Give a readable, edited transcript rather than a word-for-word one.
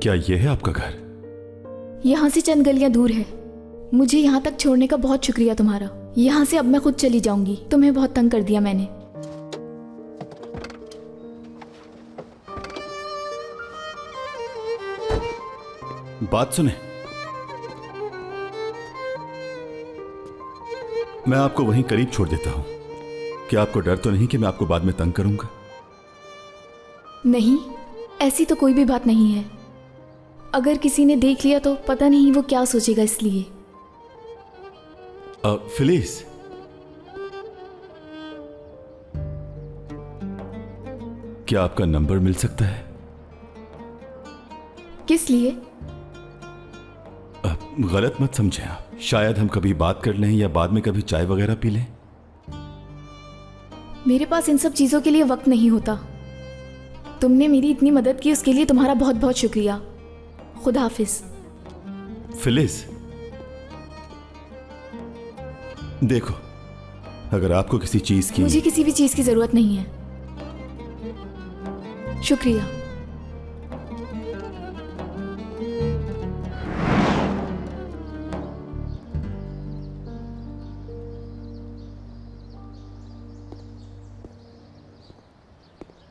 क्या यह है आपका घर? यहाँ से चंद गलियां दूर है। मुझे यहाँ तक छोड़ने का बहुत शुक्रिया तुम्हारा। यहाँ से अब मैं खुद चली जाऊंगी। तुम्हें बहुत तंग कर दिया मैंने। बात सुने, मैं आपको वहीं करीब छोड़ देता हूं। क्या आपको डर तो नहीं कि मैं आपको बाद में तंग करूंगा? नहीं, ऐसी तो कोई भी बात नहीं है। अगर किसी ने देख लिया तो पता नहीं वो क्या सोचेगा, इसलिए। फिलिस, क्या आपका नंबर मिल सकता है? किस लिए? गलत मत समझें आप। शायद हम कभी बात कर लें या बाद में कभी चाय वगैरह पी लें। मेरे पास इन सब चीजों के लिए वक्त नहीं होता। तुमने मेरी इतनी मदद की, उसके लिए तुम्हारा बहुत बहुत शुक्रिया। खुदा हाफिज। फिलिस, देखो, अगर आपको किसी चीज की... मुझे किसी भी चीज की जरूरत नहीं है। शुक्रिया।